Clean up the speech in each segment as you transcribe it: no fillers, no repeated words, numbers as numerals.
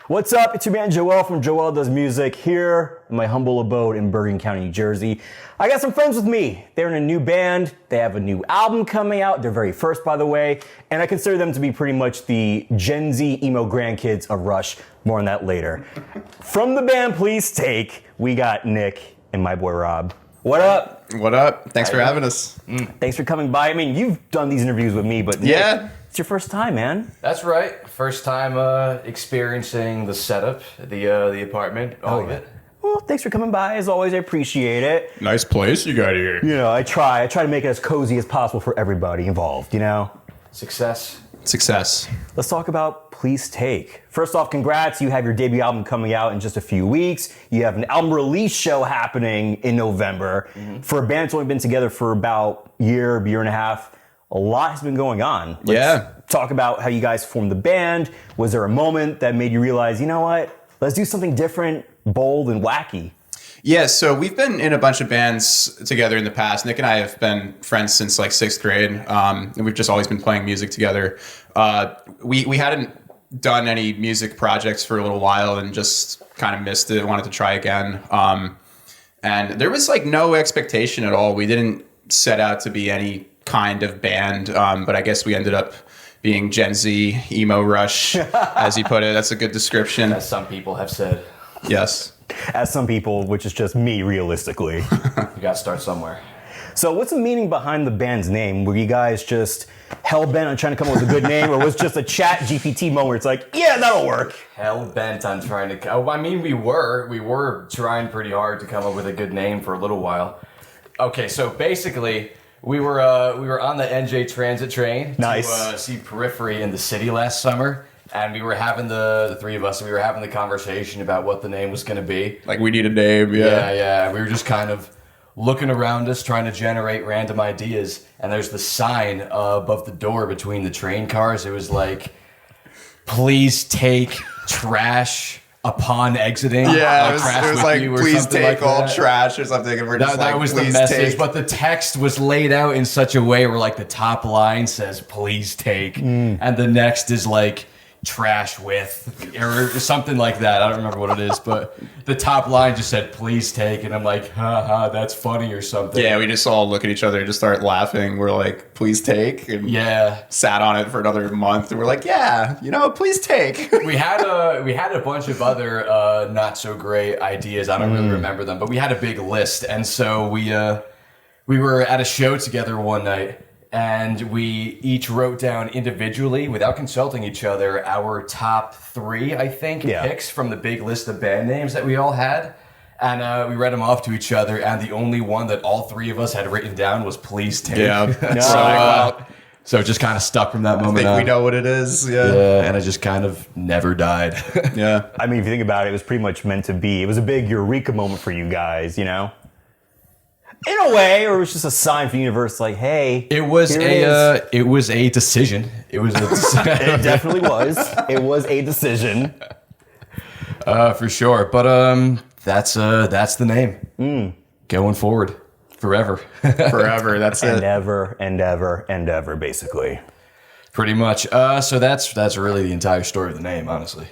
What's up? It's your man Joel from Joel Does Music here in my humble abode in Bergen County, New Jersey. I got some friends with me. They're in a new band. They have a new album coming out. Their very first, by the way. And I consider them to be pretty much the Gen Z emo grandkids of Rush. More on that later. From the band Please Take, we got Nick and my boy Rob. What up? What up? Thanks for having us. Thanks for coming by. I mean, you've done these interviews with me, but Nick, Yeah. it's your first time, man. That's right. First time experiencing the setup, the apartment, all of it. Well, thanks for coming by. As always, I appreciate it. Nice place you got here. You know, I try to make it as cozy as possible for everybody involved, you know? Success. Let's talk about Please Take. First off, congrats. You have your debut album coming out in just a few weeks. You have an album release show happening in November. For a band that's only been together for about a year and a half, a lot has been going on. Let's talk about how you guys formed the band. Was there a moment that made you realize, you know what? Let's do something different, bold, and wacky? Yeah, so we've been in a bunch of bands together in the past. Nick and I have been friends since like 6th grade, and we've just always been playing music together. We hadn't done any music projects for a little while and just kind of missed it, wanted to try again. And there was like no expectation at all. We didn't set out to be any kind of band, but I guess we ended up being Gen Z emo Rush, as you put it. That's a good description. As some people have said. Yes. As some people, which is just me, realistically. You got to start somewhere. So what's the meaning behind the band's name? Were you guys just hell-bent on trying to come up with a good name, or was it just a chat GPT moment where it's like, yeah, that'll work? Hell-bent on trying to... I mean, we were trying pretty hard to come up with a good name for a little while. Okay, so basically... We were on the NJ Transit train to see Periphery in the city last summer, and we were having the three of us. We were having the conversation about what the name was going to be. Like, we need a name, Yeah. We were just kind of looking around us, trying to generate random ideas. And there's the sign above the door between the train cars. It was like, "Please take trash upon exiting." Yeah, it was like please take like all that. Trash or something, and we're just that was the message, but the text was laid out in such a way where like the top line says "please take," and the next is like "trash with" or something like that. I don't remember what it is, but the top line just said "please take," and I'm like, "Ha, that's funny" or something. Yeah, we just all look at each other and just start laughing. We're like, "Please take," and sat on it for another month, and we're like, "Yeah, please take." we had a bunch of other not so great ideas. I don't really remember them, but we had a big list, and so we were at a show together one night. And we each wrote down individually, without consulting each other, our top 3, I think, picks from the big list of band names that we all had. And we read them off to each other, and the only one that all 3 of us had written down was "Please Take." Yeah. So it just kind of stuck from that moment I think on. we know what it is. Yeah, and it just kind of never died. Yeah. I mean, if you think about it, it was pretty much meant to be. It was a big eureka moment for you guys, you know? In a way, or it was just a sign for the universe, like, hey, it was a decision. It was a decision. It definitely was. It was a decision. For sure. But that's the name. Going forward. Forever. Forever. That's and it. ever and ever and ever, basically. Pretty much. So that's really the entire story of the name, honestly.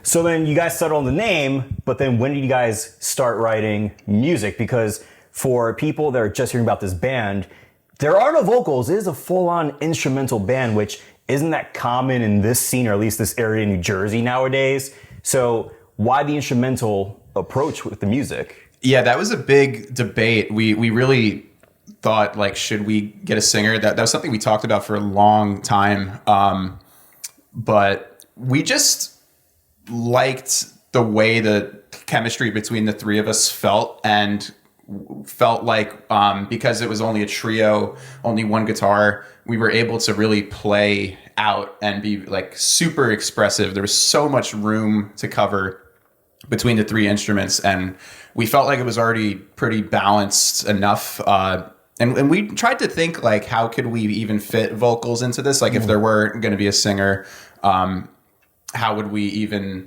So then you guys settled on the name, but then when did you guys start writing music? Because for people that are just hearing about this band, there are no vocals. It is a full-on instrumental band, which isn't that common in this scene, or at least this area in New Jersey nowadays. So why the instrumental approach with the music? Yeah, that was a big debate. We really thought, like, should we get a singer? That was something we talked about for a long time. But we just liked the way the chemistry between the 3 of us felt, and felt like because it was only a trio, only one guitar, we were able to really play out and be like super expressive. There was so much room to cover between the 3 instruments, and we felt like it was already pretty balanced enough. And we tried to think, like, how could we even fit vocals into this? Like, if there were going to be a singer, how would we even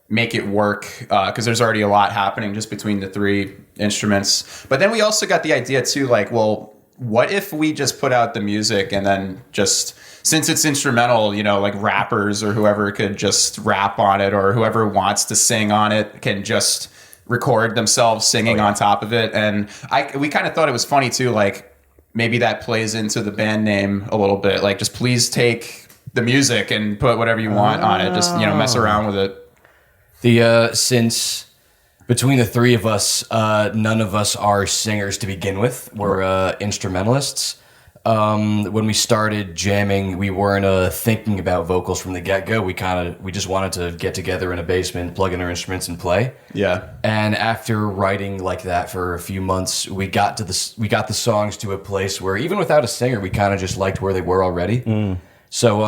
make it work? Because there's already a lot happening just between the 3 instruments. But then we also got the idea too, like, well, what if we just put out the music and then just, since it's instrumental, you know, like rappers or whoever could just rap on it, or whoever wants to sing on it can just record themselves singing on top of it. And we kind of thought it was funny too, like maybe that plays into the band name a little bit, like just please take the music and put whatever you want on it, just, you know, mess around with it. Since between the three of us, none of us are singers to begin with. We're instrumentalists. When we started jamming, we weren't thinking about vocals from the get-go. We just wanted to get together in a basement, plug in our instruments, and play. Yeah. And after writing like that for a few months, we got the songs to a place where even without a singer, we kind of just liked where they were already. So,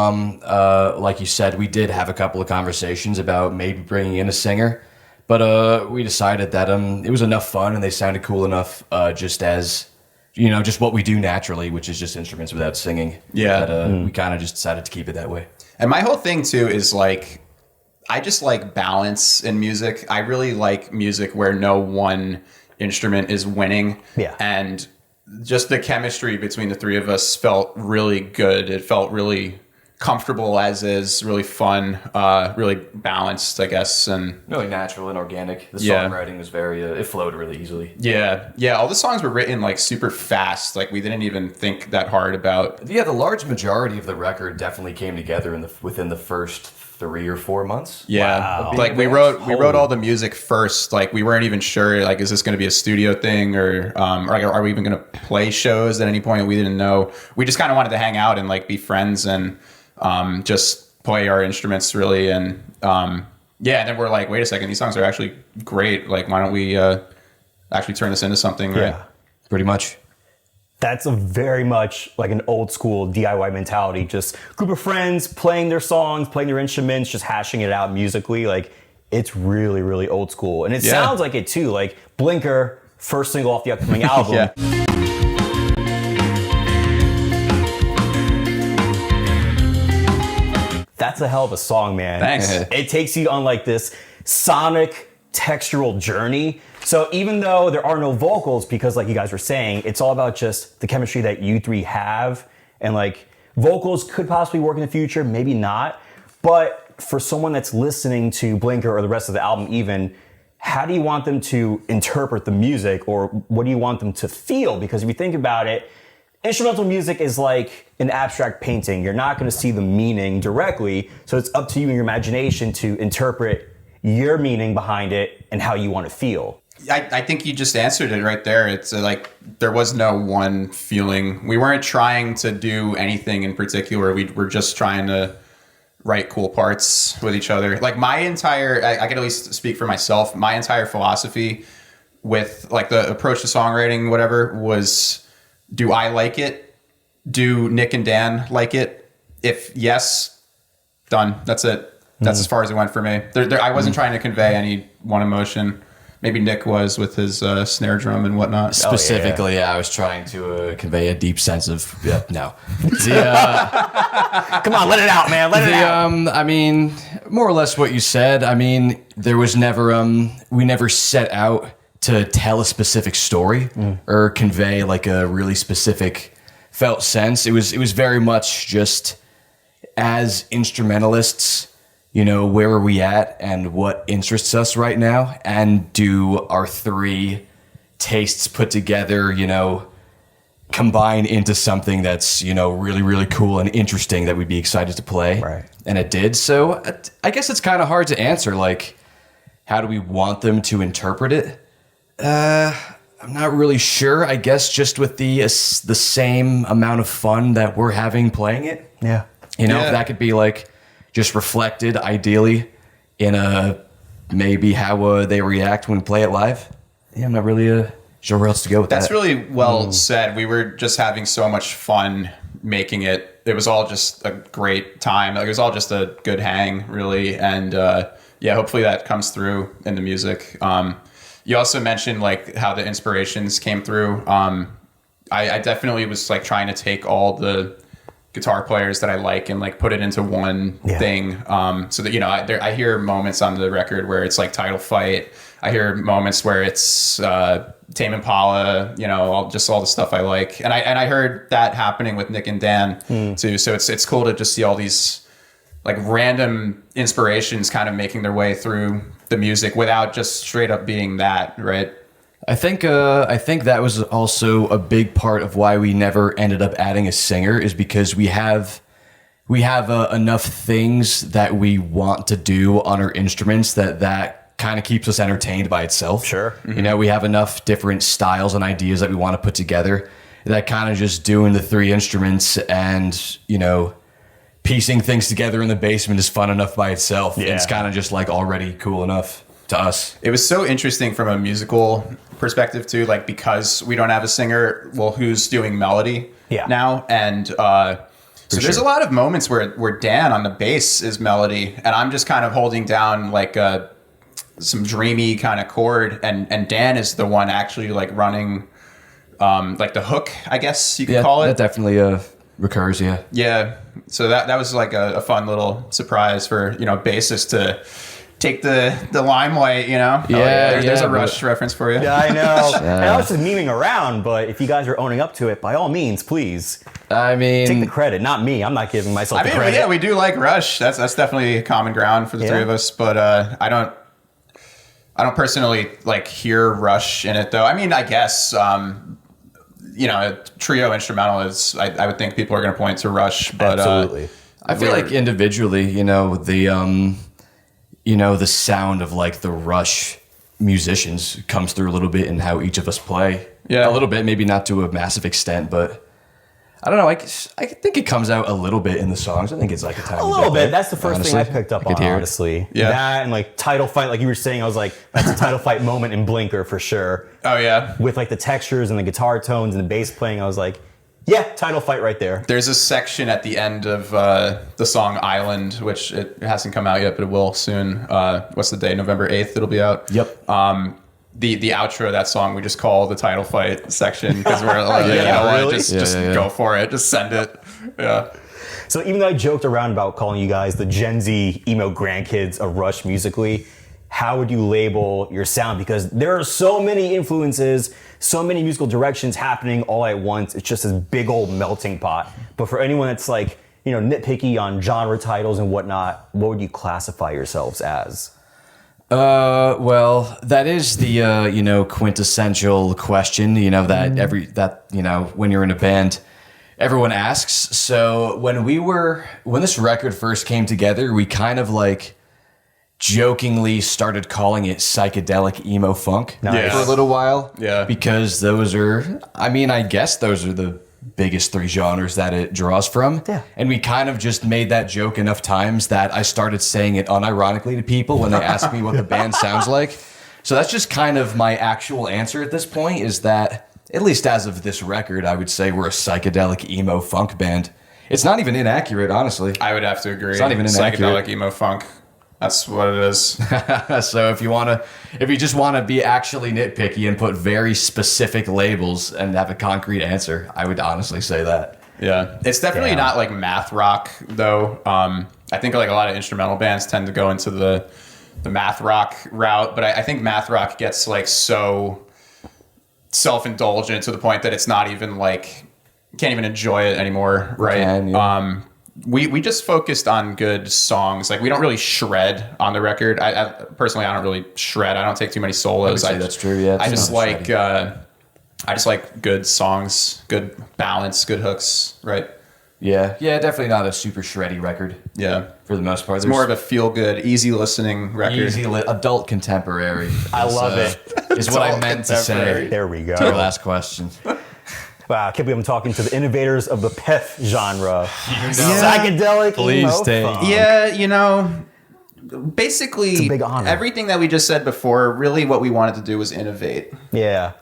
like you said, we did have a couple of conversations about maybe bringing in a singer, but we decided that it was enough fun and they sounded cool enough, just as, you know, just what we do naturally, which is just instruments without singing. Yeah. That, we kind of just decided to keep it that way. And my whole thing too is like, I just like balance in music. I really like music where no one instrument is winning. Yeah. And just the chemistry between the three of us felt really good. It felt really comfortable as is, really fun, really balanced, I guess. And really natural and organic. The Yeah. songwriting was very, it flowed really easily. yeah, all the songs were written like super fast. Like we didn't even think that hard about. Yeah, the large majority of the record definitely came together within the first 3 or 4 months. Yeah, Wow. like we wrote all the music first. Like we weren't even sure, like, is this going to be a studio thing, or like, are we even going to play shows at any point? We didn't know. We just kind of wanted to hang out and like be friends and just play our instruments really. And yeah, and then we're like, wait a second, these songs are actually great. Like, why don't we actually turn this into something? Right? Yeah. Pretty much. That's a very much like an old school DIY mentality. Just group of friends playing their songs, playing their instruments, just hashing it out musically. Like, it's really, really old school. And it sounds like it too. Like Blinker, first single off the upcoming album. Yeah. That's a hell of a song, man. Thanks. It takes you on like this sonic textural journey. So even though there are no vocals, because like you guys were saying, it's all about just the chemistry that you three have. And like vocals could possibly work in the future, maybe not. But for someone that's listening to Blinker or the rest of the album even, how do you want them to interpret the music, or what do you want them to feel? Because if you think about it, instrumental music is like an abstract painting. You're not going to see the meaning directly. So it's up to you and your imagination to interpret your meaning behind it and how you want to feel. I think you just answered it right there. It's like there was no one feeling. We weren't trying to do anything in particular. We were just trying to write cool parts with each other. Like my entire, I can at least speak for myself, my entire philosophy with like the approach to songwriting, whatever, was, do I like it? Do Nick and Dan like it? If yes, done. That's it. That's as far as it went for me. I wasn't trying to convey any one emotion. Maybe Nick was with his snare drum and whatnot. Specifically, I was trying to convey a deep sense of no. Come on, let it out, man. Let it out. I mean, more or less what you said. I mean, there was never we never set out to tell a specific story or convey like a really specific felt sense. It was very much just as instrumentalists, you know, where are we at and what interests us right now, and do our three tastes put together, you know, combine into something that's, you know, really, really cool and interesting that we'd be excited to play. Right. And it did. So I guess it's kind of hard to answer, like, how do we want them to interpret it? I'm not really sure. I guess just with the same amount of fun that we're having playing it. Yeah. You know, that could be like just reflected ideally in maybe how they react when we play it live. Yeah, I'm not really sure where else to go with That's that. really well said. We were just having so much fun making it. It was all just a great time. Like, it was all just a good hang, really. And yeah, hopefully that comes through in the music. You also mentioned like how the inspirations came through. I definitely was like trying to take all the guitar players that I like and like put it into one thing. So that, you know, I hear moments on the record where it's like Title Fight. I hear moments where it's Tame Impala, you know, all the stuff I like. And I heard that happening with Nick and Dan too. So it's cool to just see all these like random inspirations kind of making their way through the music without just straight up being that, right? I think that was also a big part of why we never ended up adding a singer, is because we have enough things that we want to do on our instruments that kind of keeps us entertained by itself. Sure. You know, we have enough different styles and ideas that we want to put together that kind of just doing the 3 instruments and, you know, piecing things together in the basement is fun enough by itself. Yeah. It's kind of just like already cool enough to us. It was so interesting from a musical perspective too, like because we don't have a singer, well, who's doing melody now? And so there's a lot of moments where Dan on the bass is melody and I'm just kind of holding down like some dreamy kind of chord, and Dan is the one actually like running like the hook, I guess you could call it. That definitely recurs, yeah. Yeah. So that was like a fun little surprise for, you know, bassist to take the limelight, you know? There's a Rush reference for you. Yeah, I know. And I was just memeing around, but if you guys are owning up to it, by all means, please. I mean, Take the credit, not me. I'm not giving myself the credit. Yeah, we do like Rush. That's definitely common ground for the 3 of us, but I don't personally like hear Rush in it though. I mean, I guess you know, a trio instrumental is, I would think people are going to point to Rush, but Absolutely. I feel like individually, you know, the sound of like the Rush musicians comes through a little bit in how each of us play. Yeah. A little bit, maybe not to a massive extent, but I don't know. I think it comes out a little bit in the songs. I think it's like a tiny bit. A little bit. That's the first thing I picked up on, hear it. honestly. Yeah. That and like Title Fight, like you were saying, I was like, that's a Title Fight moment in Blinker for sure. Oh yeah. With like the textures and the guitar tones and the bass playing, I was like, yeah, Title Fight right there. There's a section at the end of the song Island, which it hasn't come out yet, but it will soon. What's the day? November 8th it'll be out. Yep. The outro of that song we just call the Title Fight section because we're like, really? just go for it. Just send it. Yeah. So even though I joked around about calling you guys the Gen Z emo grandkids of Rush musically, how would you label your sound? Because there are so many influences, so many musical directions happening all at once. It's just this big old melting pot. But for anyone that's like, you know, nitpicky on genre titles and whatnot, what would you classify yourselves as? Well, that is the you know, quintessential question, you know, that you know, when you're in a band, everyone asks. So when this record first came together, we kind of like jokingly started calling it Psychedelic-Emo-Funk for a little while. Yeah. Because I guess those are the biggest 3 genres that it draws from. Yeah. And we kind of just made that joke enough times that I started saying it unironically to people when they ask me what the band sounds like. So that's just kind of my actual answer at this point, is that, at least as of this record, I would say we're a psychedelic emo funk band. It's not even inaccurate, honestly. I would have to agree. It's not even inaccurate. Psychedelic-Emo-Funk. That's what it is. So if you just want to be actually nitpicky and put very specific labels and have a concrete answer, I would honestly say that. Yeah. It's definitely not like math rock though. I think like a lot of instrumental bands tend to go into the math rock route, but I think math rock gets like so self-indulgent to the point that it's not even like, can't even enjoy it anymore, right? We just focused on good songs. Like we don't really shred on the record. I personally, I don't really shred. I don't take too many solos. I would say that's true. Yeah, I just like good songs, good balance, good hooks. Right. Yeah. Definitely not a super shreddy record. Yeah, for the most part, it's more of a feel good, easy listening record. Adult contemporary. I love it. Is what I meant to say. There we go. To our last question. Wow, I can't believe I'm talking to the innovators of the PEF genre. Psychedelic emo-funk. Yeah, you know, basically it's a big honor. Everything that we just said before, really what we wanted to do was innovate. Yeah.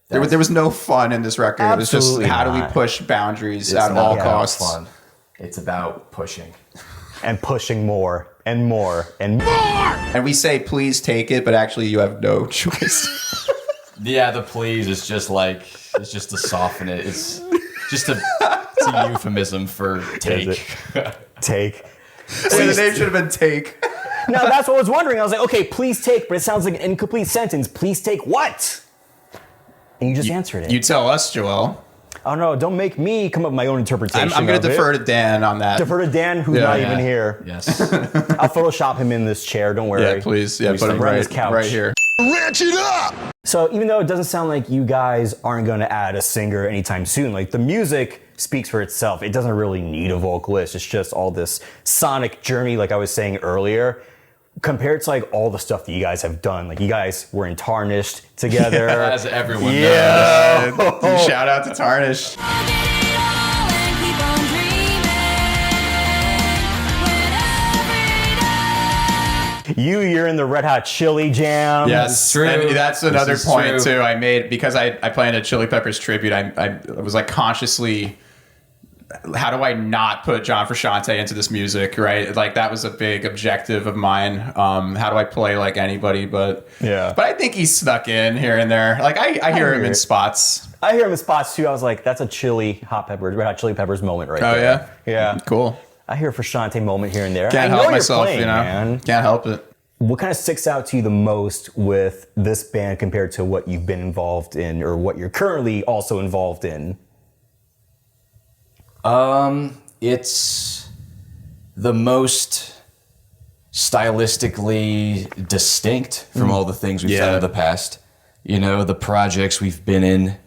There was no fun in this record. It was just how do we not. push boundaries at all costs. Fun. It's about pushing. And pushing more and more and more. And we say, please take it, but actually you have no choice. Yeah, the please is just like, it's just to soften it. It's just to fancy euphemism for take. Take. The name should have been Take. No, that's what I was wondering. I was like, okay, please take, but it sounds like an incomplete sentence. Please take what? And you just answered it. You tell us, Joel. Oh no, don't make me come up with my own interpretation. I'm going to defer to Dan on that. Defer to Dan, who's not even here. Yes. I'll Photoshop him in this chair, don't worry. Yeah, please. Yeah, put him on this couch. right here. Ranch it up! So even though it doesn't sound like you guys aren't going to add a singer anytime soon, like the music speaks for itself. It doesn't really need a vocalist. It's just all this sonic journey, like I was saying earlier, compared to like all the stuff that you guys have done. Like you guys were in Tarnished together. As everyone Yeah. knows. Shout out to Tarnished. You're in the Red Hot Chili Jam. Yes, true. and that's another This is point true. too. I made because I planned a Chili Peppers tribute. I was like consciously, how do I not put John Frusciante into this music? Right, like that was a big objective of mine. How do I play like anybody? But I think he snuck in here and there. Like I hear him in spots. I hear him in spots too. I was like, that's a Red Hot Chili Peppers moment right Oh there. yeah, Yeah. cool. I hear a Frusciante moment here and there. Can't I know help you're myself, playing, you know. man. Can't help it. What kind of sticks out to you the most with this band compared to what you've been involved in or what you're currently also involved in? It's the most stylistically distinct from all the things we've done in the past. You know, the projects we've been in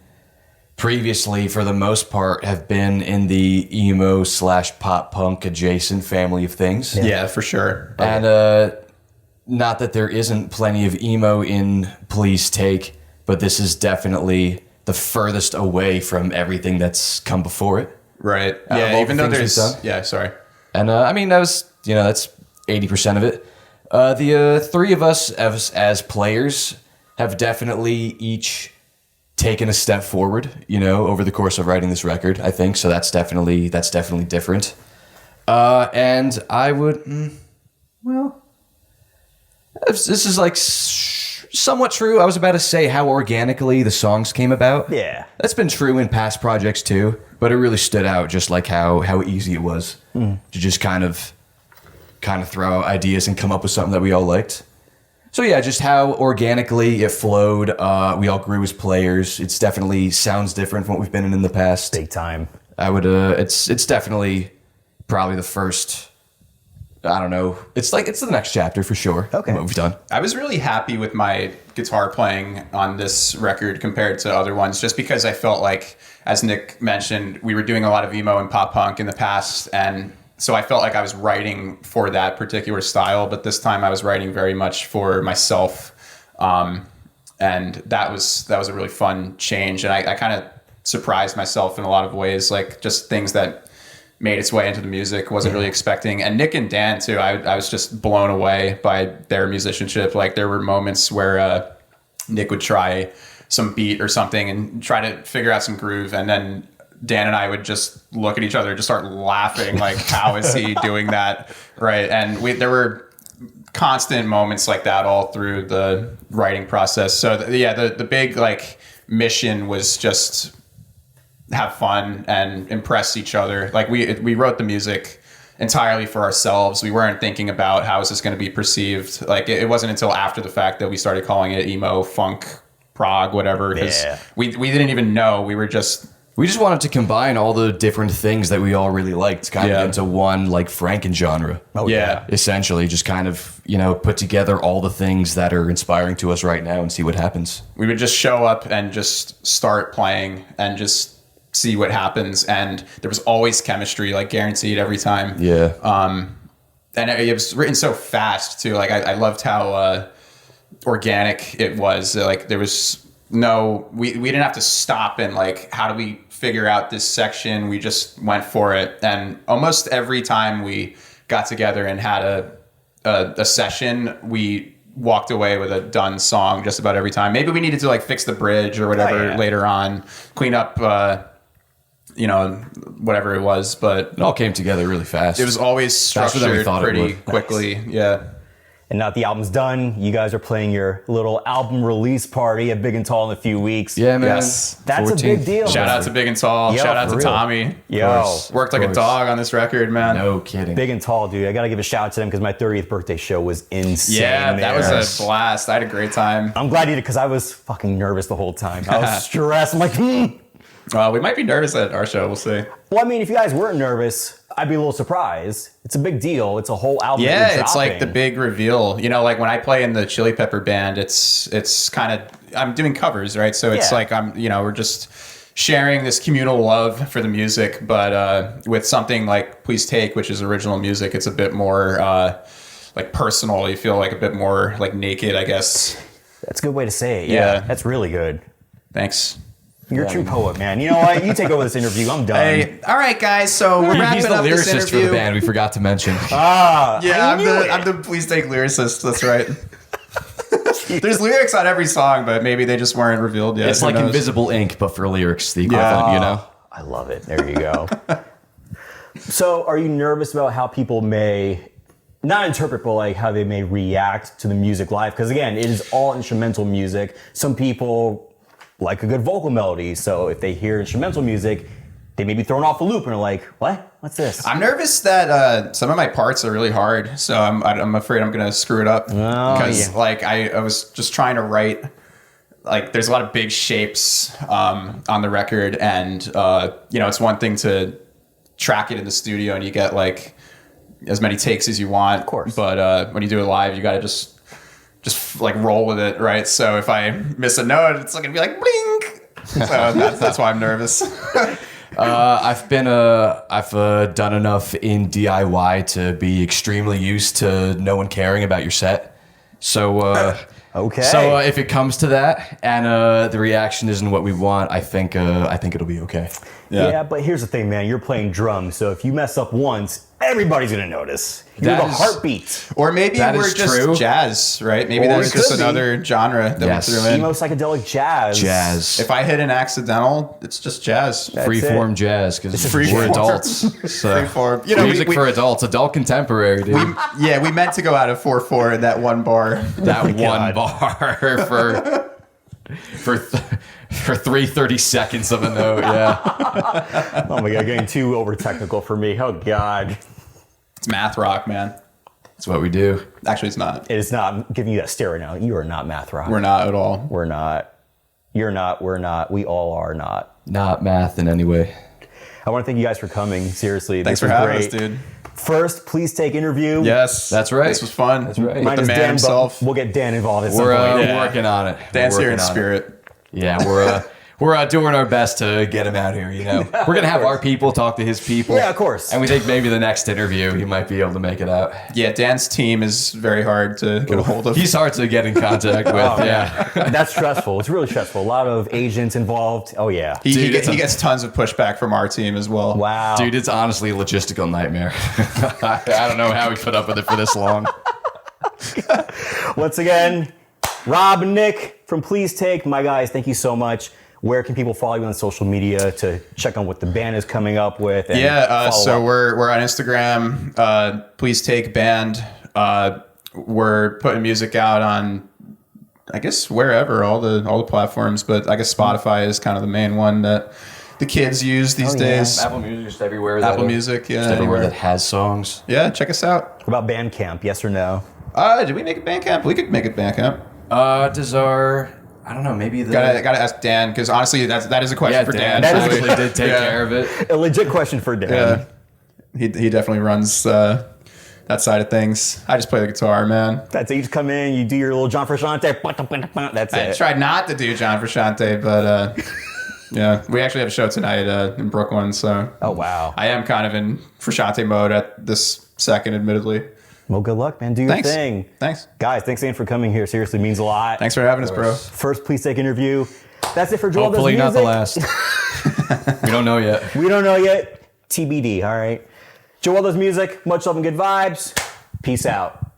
previously, for the most part, have been in the emo/pop punk adjacent family of things. Yeah, for sure. And not that there isn't plenty of emo in Please Take, but this is definitely the furthest away from everything that's come before it. Right. Out of Yeah. all Even the though things there's. we've done. Yeah. Sorry. And I mean, that's 80% of it. The three of us as players have definitely each taken a step forward, over the course of writing this record, I think. So that's definitely different. And I would, this is like somewhat true. I was about to say how organically the songs came about. Yeah. That's been true in past projects too, but it really stood out just like how easy it was to just kind of throw out ideas and come up with something that we all liked. So yeah, just how organically it flowed. We all grew as players. It's definitely sounds different from what we've been in the past. Big time. I would. It's definitely probably the first. I don't know. It's the next chapter for sure. Okay. What we've done. I was really happy with my guitar playing on this record compared to other ones, just because I felt like, as Nick mentioned, we were doing a lot of emo and pop punk in the past, and so I felt like I was writing for that particular style, but this time I was writing very much for myself, and that was a really fun change, and I kind of surprised myself in a lot of ways, like just things that made its way into the music, wasn't really expecting. And Nick and Dan too, I was just blown away by their musicianship. Like there were moments where Nick would try some beat or something and try to figure out some groove, and then Dan and I would just look at each other, just start laughing, like, how is he doing that? Right. And there were constant moments like that all through the writing process. So the big like mission was just have fun and impress each other. Like we wrote the music entirely for ourselves. We weren't thinking about how is this going to be perceived. Like it wasn't until after the fact that we started calling it emo, funk, prog, whatever. Because we didn't even know. We just wanted to combine all the different things that we all really liked kind of into one like Franken genre. Oh yeah. Essentially just kind of, put together all the things that are inspiring to us right now and see what happens. We would just show up and just start playing and just see what happens. And there was always chemistry, like guaranteed every time. Yeah. And it was written so fast too. Like I loved how organic it was. Like there was we didn't have to stop and like, how do we figure out this section? We just went for it. And almost every time we got together and had a session, we walked away with a done song just about every time. Maybe we needed to like fix the bridge or whatever later on, clean up, whatever it was, but it all came together really fast. it was always Faster than we structured thought it pretty would. quickly. Yeah. And now that the album's done, you guys are playing your little album release party at Big and Tall in a few weeks. Yeah, man. Yes. That's 14th. A big deal. Shout out to Big and Tall. Yo, Shout out to real. Tommy. Yo. Worked like a dog on this record, man. No kidding. Big and Tall, dude. I got to give a shout out to them because my 30th birthday show was insane. Yeah, that there. was a blast. I had a great time. I'm glad you did because I was fucking nervous the whole time. I was stressed. I'm like, We might be nervous at our show. We'll see. Well, I mean, if you guys weren't nervous, I'd be a little surprised. It's a big deal. It's a whole album. Yeah, that you're it's like dropping. the big reveal. You know, like when I play in the Chili Pepper band, it's kind of, I'm doing covers, right? So it's like we're just sharing this communal love for the music, but with something like Please Take, which is original music, it's a bit more like personal. You feel like a bit more like naked, I guess. That's a good way to say it. Yeah. That's really good. Thanks. You're a true poet, man. You know what? You take over this interview. I'm done. Hey, all right, guys. So we're wrapping He's the up this lyricist for interview. the band. We forgot to mention. Yeah, I'm the Please Take lyricist. That's right. There's lyrics on every song, but maybe they just weren't revealed yet. It's Who like knows? invisible ink, but for lyrics, the equivalent, you know? I love it. There you go. So, are you nervous about how people may not interpret, but like how they may react to the music live? Because again, it is all instrumental music. Some people like a good vocal melody, so if they hear instrumental music, they may be thrown off the loop and are like, "What? What's this?" I'm nervous that some of my parts are really hard, so I'm afraid I'm gonna screw it up because like I was just trying to write. Like there's a lot of big shapes on the record, and it's one thing to track it in the studio and you get like as many takes as you want, of course. But when you do it live, you got to just like roll with it, right? So if I miss a note, it's like gonna be like blink. So that's why I'm nervous. I've done enough in DIY to be extremely used to no one caring about your set. So okay. So if it comes to that and the reaction isn't what we want, I think it'll be okay. Yeah, but here's the thing, man. You're playing drums, so if you mess up once, everybody's gonna notice. You're the heartbeat. Or maybe That we're is just true. jazz, right? Maybe Or there's it just could be. another genre that Yes. we threw in. Emo psychedelic jazz. If I hit an accidental, it's just jazz. Freeform jazz, because we're freeform. adults. So Freeform. You know, music we- for adults, adult contemporary, dude. we meant to go out of 4/4 in that one bar. That one bar for 3/30 seconds of a note, yeah. Oh my god, getting too over technical for me. Oh god. It's math rock, man. That's what we do. Actually, it's not. It is not. I'm giving you that stare right now. You are not math rock. We're not at all. We're not. You're not. We're not. We all are not. Not math in any way. I want to thank you guys for coming. Seriously, Thanks this for was having great. us, dude. First, please take interview. Yes, That's right. This was fun. That's right. With Mine the is man Dan, himself. but we'll get Dan involved at some We're point. Yeah. working on it. Dan's We're here in working on it. spirit. Yeah, we're doing our best to get him out here, you know. We're going to have our people talk to his people. Yeah, of course. And we think maybe the next interview he might be able to make it out. Yeah, Dan's team is very hard to get a hold of. He's hard to get in contact with, yeah. That's stressful. It's really stressful. A lot of agents involved. Oh yeah. He Dude, he gets tons of pushback from our team as well. Wow. Dude, it's honestly a logistical nightmare. I don't know how we put up with it for this long. Once again, Rob and Nick from Please Take. My guys, thank you so much. Where can people follow you on social media to check on what the band is coming up with? And So up? we're on Instagram. Please Take Band. We're putting music out on, I guess, wherever, all the platforms, but I guess Spotify is kind of the main one that the kids use these days. Apple Music, just everywhere. Apple Music, yeah, Just everywhere anywhere. that has songs. Yeah, check us out. What about Bandcamp? Yes or no? Did we make a Bandcamp? We could make a Bandcamp. Does our... I don't know, maybe the... Gotta ask Dan, because honestly, that is a question for Dan. That is actually did take care of it. A legit question for Dan. Yeah, he definitely runs that side of things. I just play the guitar, man. That's it. You just come in, you do your little John Frusciante. That's I it. tried not to do John Frusciante, but yeah, we actually have a show tonight in Brooklyn, so Oh wow. I am kind of in Frusciante mode at this second, admittedly. Well, good luck, man. Do your Thanks. thing. Thanks. Guys, thanks again for coming here. Seriously, means a lot. Thanks for having us, bro. First, Please Take interview. That's it for Joel Does Hopefully not the Music. last. We don't know yet. We don't know yet. TBD, all right? Joel Does Music. Much love and good vibes. Peace out.